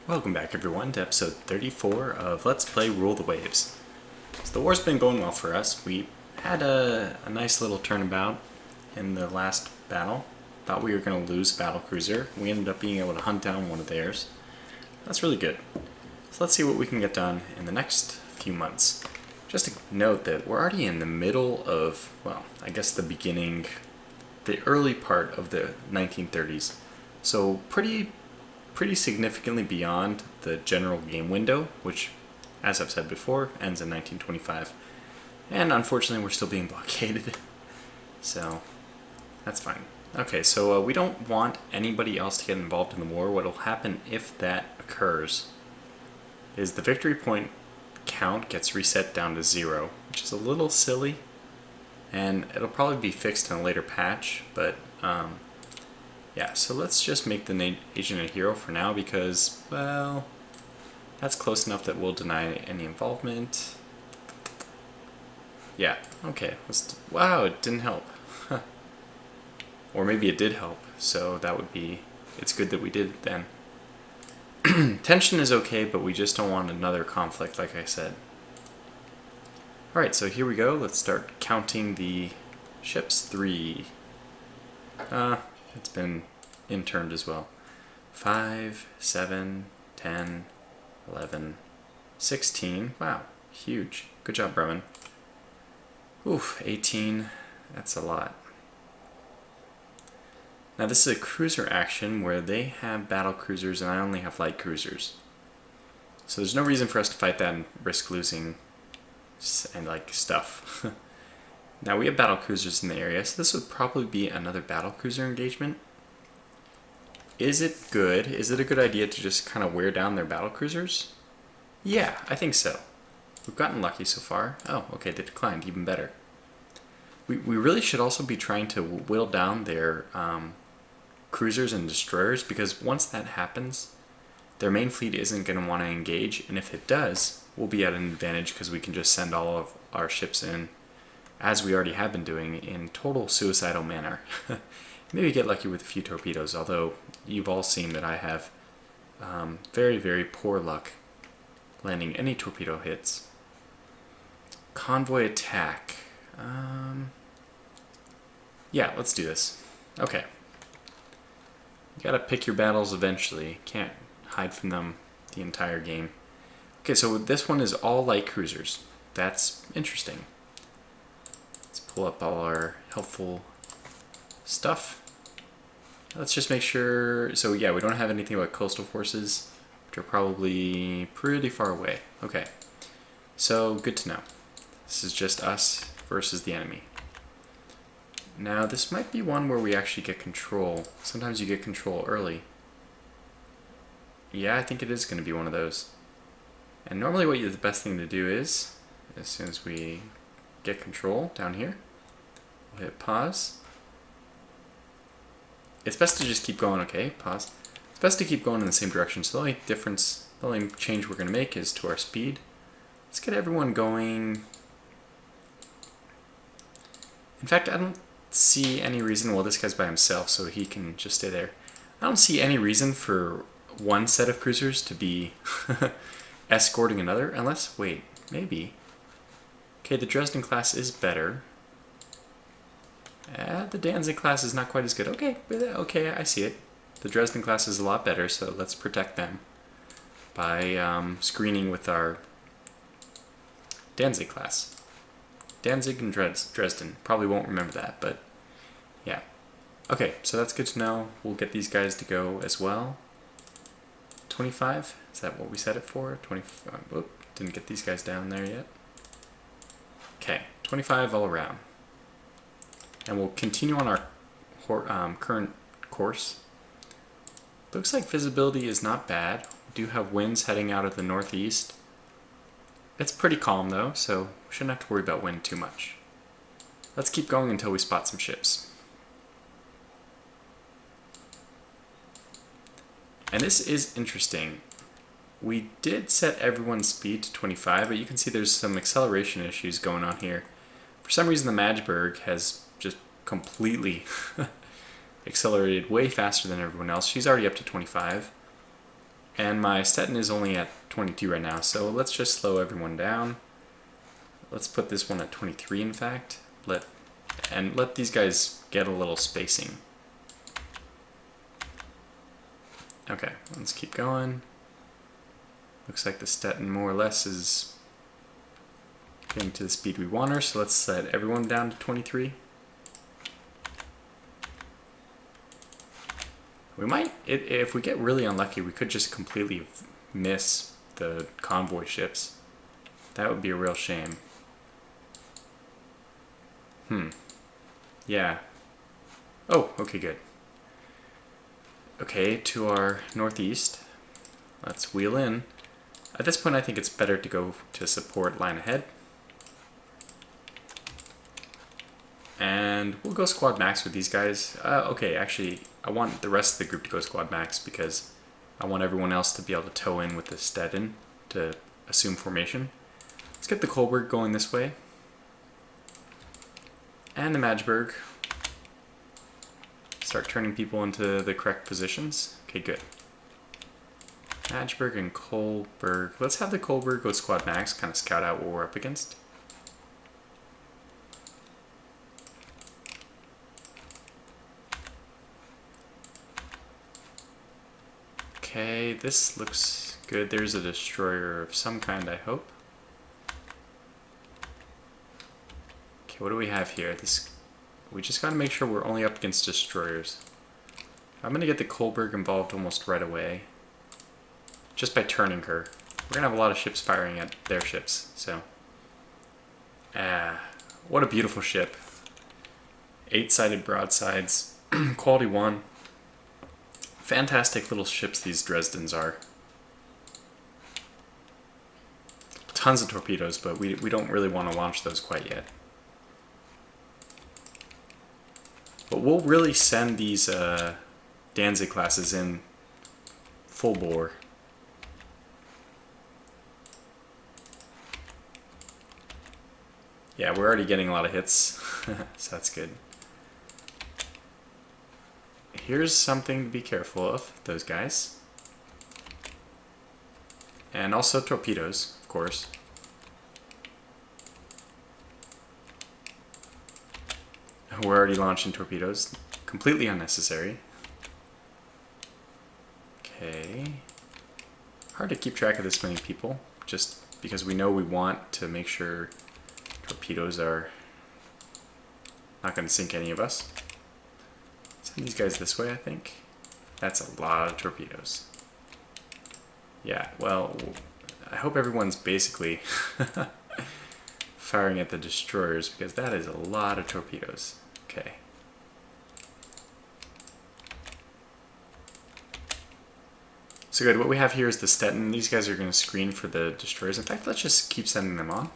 Welcome back everyone to episode 34 of Let's Play Rule the Waves. So the war's been going well for us. We had a nice little turnabout in the last battle. Thought we were going to lose battle cruiser. We ended up being able to hunt down one of theirs. That's really good. So let's see what we can get done in the next few months. Just to note that we're already in the middle of, well, I guess the early part of the 1930s. So pretty significantly beyond the general game window, which, as I've said before, ends in 1925. And unfortunately, we're still being blockaded. So, that's fine. Okay, so we don't want anybody else to get involved in the war. What will happen if that occurs is the victory point count gets reset down to 0, which is a little silly. And it'll probably be fixed in a later patch, but yeah, so let's just make the agent a hero for now because, well, that's close enough that we'll deny any involvement. Yeah, okay. Wow, it didn't help. Or maybe it did help, so that would be, it's good that we did it then. Tension is okay, but we just don't want another conflict, like I said. Alright, so here we go. Let's start counting the ships. 3. It's been interned as well. 5, 7, 10, 11, 16. Wow, huge. Good job, Bremen. Oof, 18. That's a lot. Now this is a cruiser action where they have battle cruisers and I only have light cruisers. So there's no reason for us to fight that and risk losing and like stuff. Now we have battle cruisers in the area, so this would probably be another battle cruiser engagement. Is it good? Is it a good idea to just kind of wear down their battle cruisers? Yeah, I think so. We've gotten lucky so far. Oh, okay, they declined, even better. We really should also be trying to whittle down their cruisers and destroyers, because once that happens, their main fleet isn't going to want to engage, and if it does, we'll be at an advantage because we can just send all of our ships in, as we already have been doing, in total suicidal manner. Maybe get lucky with a few torpedoes, although you've all seen that I have very, very poor luck landing any torpedo hits. Convoy attack. Yeah, let's do this. Okay. You gotta pick your battles eventually. Can't hide from them the entire game. Okay, so this one is all light cruisers. That's interesting. Let's pull up all our helpful stuff. Let's just make sure. So yeah, we don't have anything about coastal forces, which are probably pretty far away. Okay, so good to know. This is just us versus the enemy. Now this might be one where we actually get control. Sometimes you get control early. Yeah, I think it is going to be one of those. And normally the best thing to do is, as soon as we get control down here, we'll hit pause. It's best to just keep going, okay, pause. It's best to keep going in the same direction, so the only change we're going to make is to our speed. Let's get everyone going. In fact, I don't see any reason, well, this guy's by himself, so he can just stay there. I don't see any reason for one set of cruisers to be escorting another, unless, wait, maybe. Okay, the Dresden class is better. The Danzig class is not quite as good. Okay, I see it. The Dresden class is a lot better, so let's protect them by screening with our Danzig class. Danzig and Dresden. Probably won't remember that, but yeah. Okay, so that's good to know. We'll get these guys to go as well. 25? Is that what we set it for? 25. Whoop, didn't get these guys down there yet. Okay, 25 all around. And we'll continue on our current course. Looks like visibility is not bad. We do have winds heading out of the northeast. It's pretty calm though, so we shouldn't have to worry about wind too much. Let's keep going until we spot some ships. And this is interesting. We did set everyone's speed to 25, but you can see there's some acceleration issues going on here. For some reason the Magdeburg has just completely accelerated way faster than everyone else. She's already up to 25. And my Stettin is only at 22 right now, so let's just slow everyone down. Let's put this one at 23, in fact. Let these guys get a little spacing. Okay, let's keep going. Looks like the Stettin more or less is getting to the speed we want her, so let's set everyone down to 23. We might, if we get really unlucky, we could just completely miss the convoy ships. That would be a real shame. Yeah. Oh, okay, good. Okay, to our northeast. Let's wheel in. At this point, I think it's better to go to support line ahead. And we'll go squad max with these guys. Okay, actually, I want the rest of the group to go squad max because I want everyone else to be able to tow in with the Stettin to assume formation. Let's get the Kolberg going this way. And the Magdeburg. Start turning people into the correct positions. Okay, good. Magdeburg and Kolberg. Let's have the Kolberg go squad max, kind of scout out what we're up against. Okay, this looks good. There's a destroyer of some kind, I hope. Okay, what do we have here? We just gotta make sure we're only up against destroyers. I'm gonna get the Kolberg involved almost right away. Just by turning her. We're gonna have a lot of ships firing at their ships, so. What a beautiful ship. 8-sided broadsides, quality 1. Fantastic little ships these Dresdens are. Tons of torpedoes, but we don't really want to launch those quite yet. But we'll really send these Danzig classes in full bore. Yeah, we're already getting a lot of hits, so that's good. Here's something to be careful of, those guys. And also torpedoes, of course. We're already launching torpedoes. Completely unnecessary. Okay. Hard to keep track of this many people, just because we know we want to make sure torpedoes are not going to sink any of us. Send these guys this way, I think. That's a lot of torpedoes. Yeah, well, I hope everyone's basically firing at the destroyers, because that is a lot of torpedoes. Okay. So good, what we have here is the Stettin. These guys are going to screen for the destroyers. In fact, let's just keep sending them on.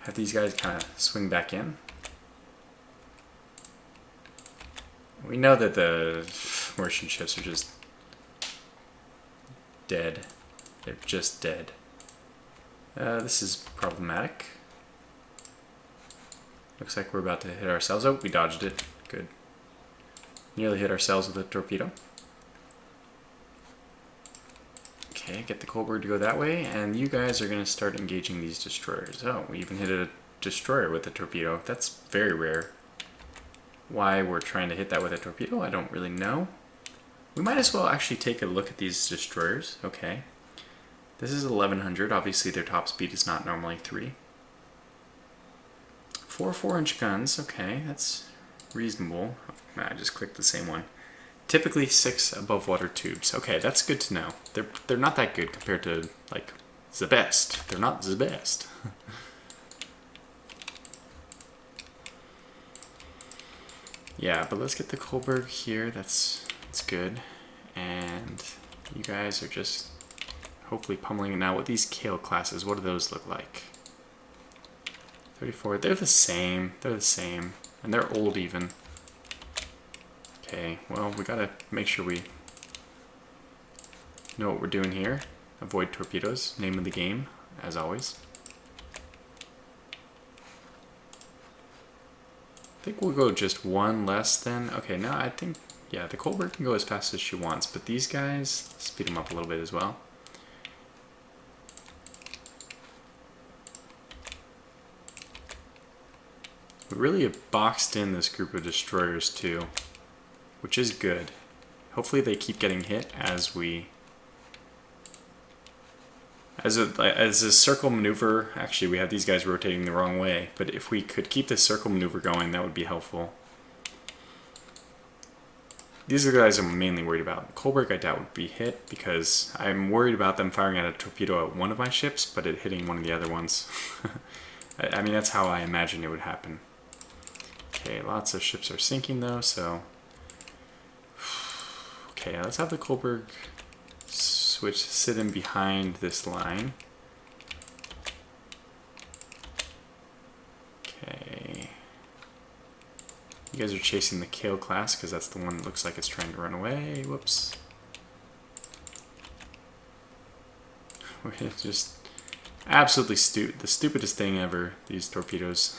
Have these guys kind of swing back in. We know that the merchant ships are just dead. They're just dead. This is problematic. Looks like we're about to hit ourselves. Oh, we dodged it. Good. Nearly hit ourselves with a torpedo. Okay, get the Kolberg to go that way, and you guys are going to start engaging these destroyers. Oh, we even hit a destroyer with a torpedo. That's very rare. Why we're trying to hit that with a torpedo, I don't really know. We might as well actually take a look at these destroyers. Okay. This is 1100. Obviously, their top speed is not normally 3. 4 4-inch guns. Okay, that's reasonable. I just clicked the same one. Typically 6 above water tubes. Okay, that's good to know. They're not that good compared to, like, the best. They're not the best. Yeah, but let's get the Kolberg here. That's good. And you guys are just hopefully pummeling it now. With these Kale classes, what do those look like? 34. They're the same. They're the same. And they're old even. Okay, well, we gotta make sure we know what we're doing here. Avoid torpedoes. Name of the game, as always. I think we'll go just one less than. Okay, now I think, yeah, the Colbert can go as fast as she wants, but these guys, speed them up a little bit as well. We really have boxed in this group of destroyers too, which is good. Hopefully they keep getting hit as we... As a circle maneuver, actually we have these guys rotating the wrong way, but if we could keep this circle maneuver going, that would be helpful. These are the guys I'm mainly worried about. Colberg I doubt would be hit because I'm worried about them firing at a torpedo at one of my ships, but it hitting one of the other ones. I mean, that's how I imagine it would happen. Okay, lots of ships are sinking though, so... Okay, let's have the Colberg sit in behind this line. Okay. You guys are chasing the Kale class because that's the one that looks like it's trying to run away. Whoops. We're just absolutely the stupidest thing ever, these torpedoes.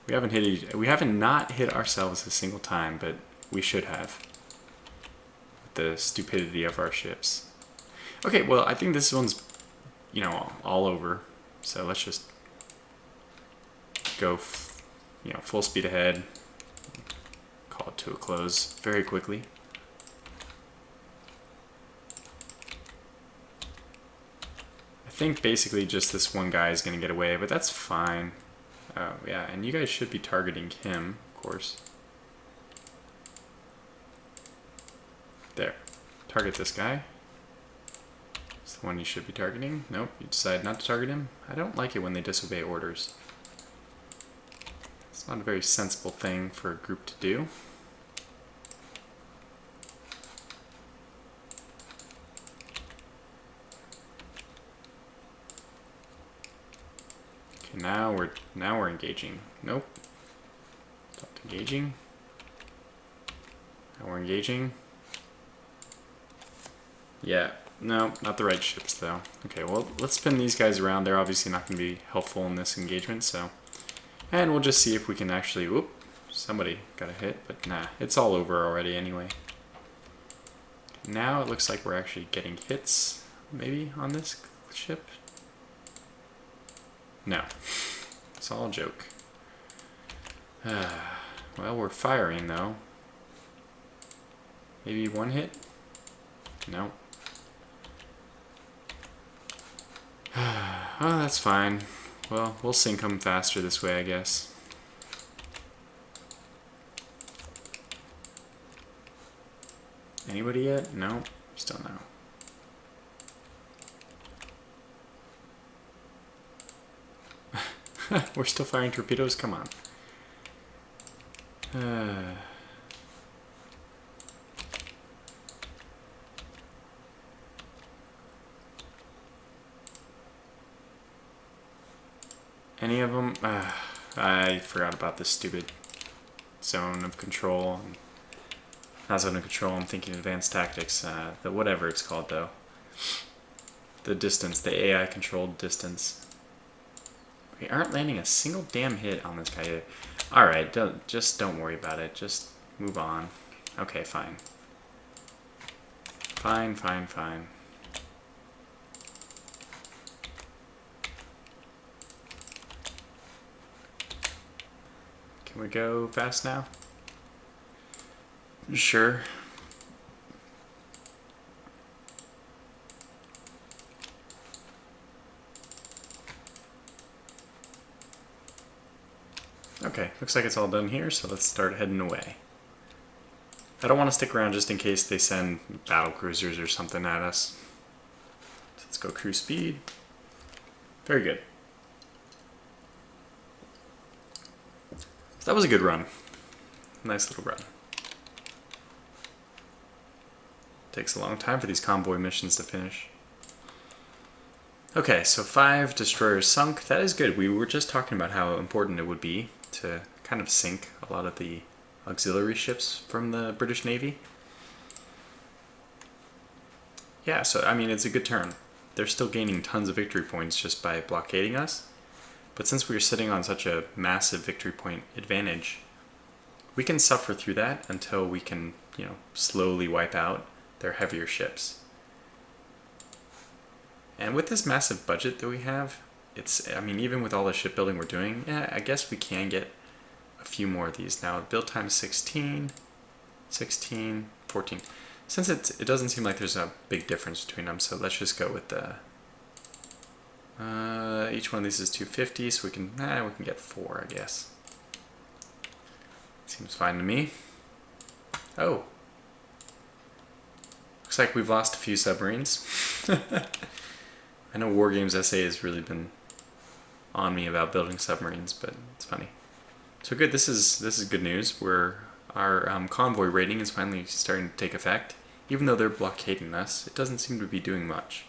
We haven't not hit ourselves a single time, but we should have. The stupidity of our ships. Okay, well, I think this one's, you know, all over. So let's just go, you know, full speed ahead. Call it to a close very quickly. I think basically just this one guy is going to get away, but that's fine. Oh, yeah, and you guys should be targeting him, of course. There. Target this guy. It's the one you should be targeting. Nope, you decide not to target him. I don't like it when they disobey orders. It's not a very sensible thing for a group to do. Okay, now we're engaging. Nope. Stopped engaging. Now we're engaging. Yeah, no, not the right ships though. Okay, well, let's spin these guys around. They're obviously not going to be helpful in this engagement, so... And we'll just see if we can actually... Whoop, somebody got a hit, but nah, it's all over already anyway. Now it looks like we're actually getting hits, maybe, on this ship. No, it's all a joke. Well, we're firing though. Maybe one hit? No. Oh, that's fine. Well, we'll sink them faster this way, I guess. Anybody yet? No? Still no. We're still firing torpedoes? Come on. Any of them? I forgot about this stupid zone of control. Not zone of control, I'm thinking advanced tactics. The whatever it's called though. The distance, the AI controlled distance. We aren't landing a single damn hit on this guy either. Alright, don't worry about it. Just move on. Okay, fine. Fine. Can we go fast now? Sure. Okay, looks like it's all done here, so let's start heading away. I don't want to stick around just in case they send battle cruisers or something at us. So let's go cruise speed. Very good. So that was a good run. Nice little run. Takes a long time for these convoy missions to finish. Okay, so 5 destroyers sunk. That is good. We were just talking about how important it would be to kind of sink a lot of the auxiliary ships from the British Navy. Yeah, so I mean, it's a good turn. They're still gaining tons of victory points just by blockading us. But since we were sitting on such a massive victory point advantage, we can suffer through that until we can, you know, slowly wipe out their heavier ships. And with this massive budget that we have, I mean, even with all the shipbuilding we're doing, yeah, I guess we can get a few more of these. Now, build time is 16, 16, 14. Since it doesn't seem like there's a big difference between them, so let's just go with the... each one of these is 250, so we can get 4, I guess. Seems fine to me. Oh. Looks like we've lost a few submarines. I know Wargames SA has really been on me about building submarines, but it's funny. So good, this is good news. Our convoy rating is finally starting to take effect. Even though they're blockading us, it doesn't seem to be doing much.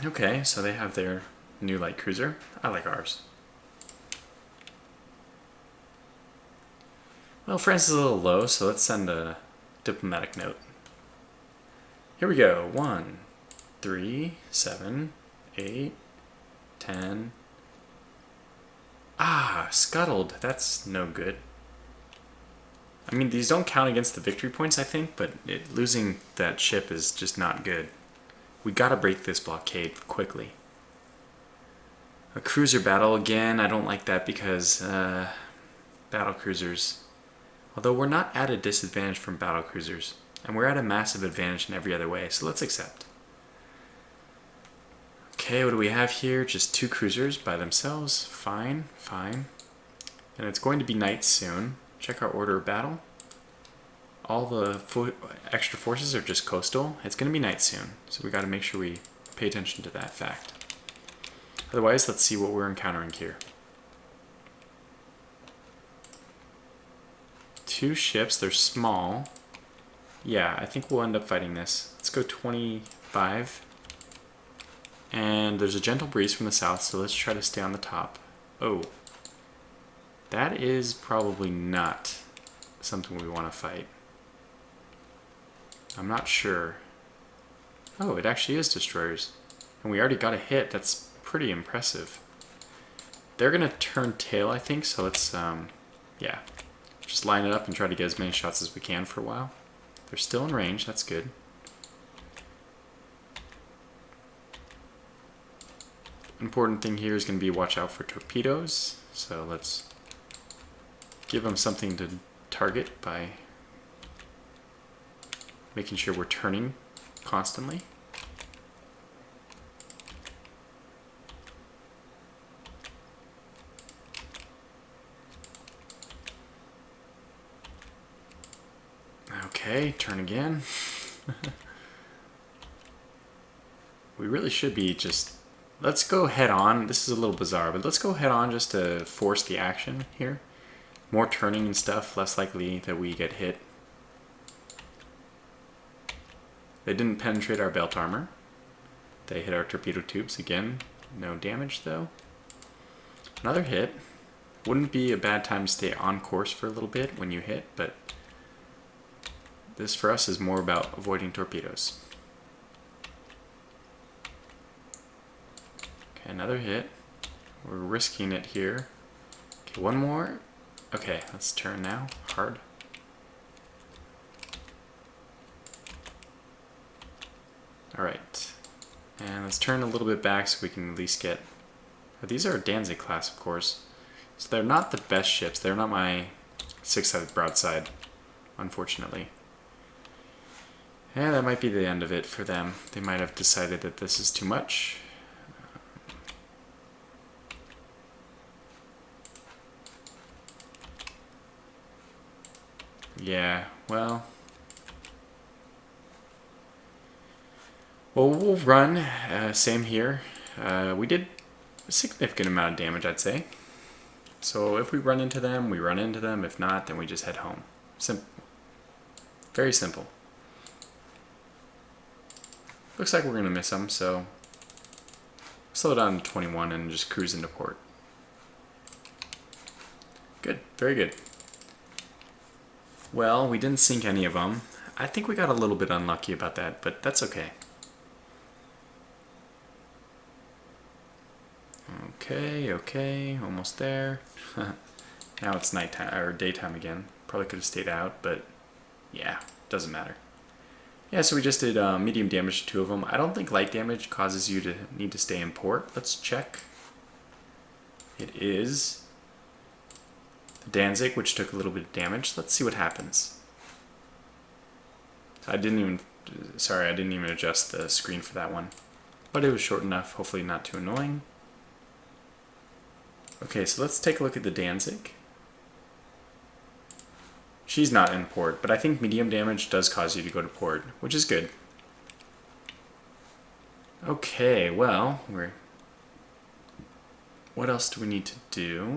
Okay, so they have their new light cruiser. I like ours. Well, France is a little low, so let's send a diplomatic note. Here we go. 1, 3, 7, 8, 10. Ah, scuttled. That's no good. I mean, these don't count against the victory points, I think, but losing that ship is just not good. We gotta break this blockade quickly. A cruiser battle, again, I don't like that because battle cruisers... Although we're not at a disadvantage from battle cruisers, and we're at a massive advantage in every other way, so let's accept. Okay, what do we have here? Just 2 cruisers by themselves. Fine, fine. And it's going to be night soon. Check our order of battle. All the extra forces are just coastal. It's going to be night soon, so we got to make sure we pay attention to that fact. Otherwise, let's see what we're encountering here. 2 ships, they're small. Yeah, I think we'll end up fighting this. Let's go 25. And there's a gentle breeze from the south, so let's try to stay on the top. Oh. That is probably not something we want to fight. I'm not sure. Oh, it actually is destroyers. And we already got a hit. That's pretty impressive. They're going to turn tail, I think, so let's, yeah. Just line it up and try to get as many shots as we can for a while. They're still in range, that's good. Important thing here is going to be watch out for torpedoes. So let's give them something to target by making sure we're turning constantly. Okay, turn again. We really should be just... Let's go head on. This is a little bizarre, but let's go head on just to force the action here. More turning and stuff, less likely that we get hit. They didn't penetrate our belt armor. They hit our torpedo tubes again. No damage though. Another hit. Wouldn't be a bad time to stay on course for a little bit when you hit, but this for us is more about avoiding torpedoes. Okay, another hit. We're risking it here. Okay, one more. Okay, let's turn now. Hard. Alright. And let's turn a little bit back so we can at least get... Oh, these are Danzig class, of course. So they're not the best ships. They're not my 6-sided broadside, unfortunately. Yeah, that might be the end of it for them. They might have decided that this is too much. Yeah, well... Well, we'll run. Same here. We did a significant amount of damage, I'd say. So if we run into them, we run into them. If not, then we just head home. Simple. Very simple. Looks like we're going to miss them, so slow down to 21 and just cruise into port. Good. Very good. Well, we didn't sink any of them. I think we got a little bit unlucky about that, but that's okay. Okay. Okay, almost there. Now it's nighttime or daytime again. Probably could have stayed out, but yeah, doesn't matter. Yeah, so we just did medium damage to 2 of them. I don't think light damage causes you to need to stay in port. Let's check. It is the Danzig, which took a little bit of damage. Let's see what happens. I didn't even adjust the screen for that one. But it was short enough, hopefully not too annoying. Okay, so let's take a look at the Danzig. She's not in port, but I think medium damage does cause you to go to port, which is good. Okay, well, what else do we need to do?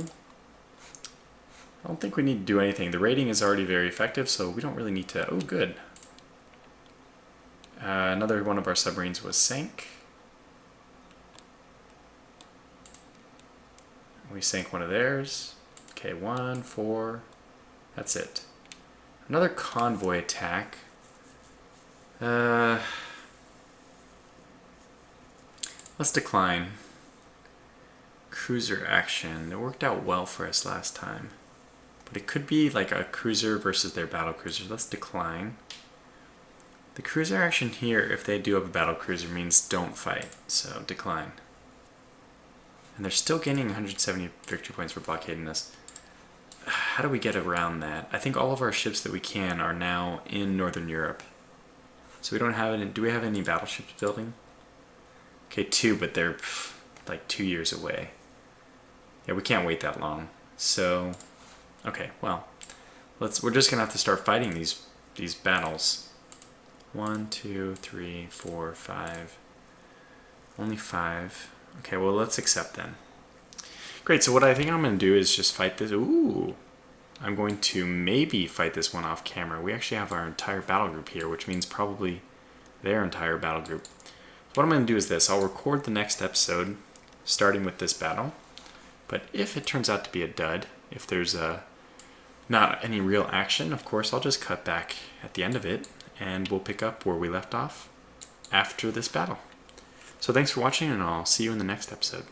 I don't think we need to do anything. The rating is already very effective, so we don't really need to... Oh, good. Another one of our submarines was sank. We sank one of theirs. Okay, 1, 4. That's it. Another convoy attack. Let's decline. Cruiser action. It worked out well for us last time. But it could be like a cruiser versus their battle cruiser. Let's decline. The cruiser action here, if they do have a battle cruiser, means don't fight. So decline. And they're still gaining 170 victory points for blockading us. How do we get around that? I think all of our ships that we can are now in Northern Europe. So we don't have any... Do we have any battleships building? Okay, 2, but they're like 2 years away. Yeah, we can't wait that long. So, okay, well, we're just gonna have to start fighting these battles. 1, 2, 3, 4, 5. Only 5. Okay, well, let's accept then. Great, so what I think I'm going to do is just fight this. Ooh, I'm going to maybe fight this one off camera. We actually have our entire battle group here, which means probably their entire battle group. What I'm going to do is this. I'll record the next episode starting with this battle. But if it turns out to be a dud, if there's not any real action, of course, I'll just cut back at the end of it, and we'll pick up where we left off after this battle. So thanks for watching, and I'll see you in the next episode.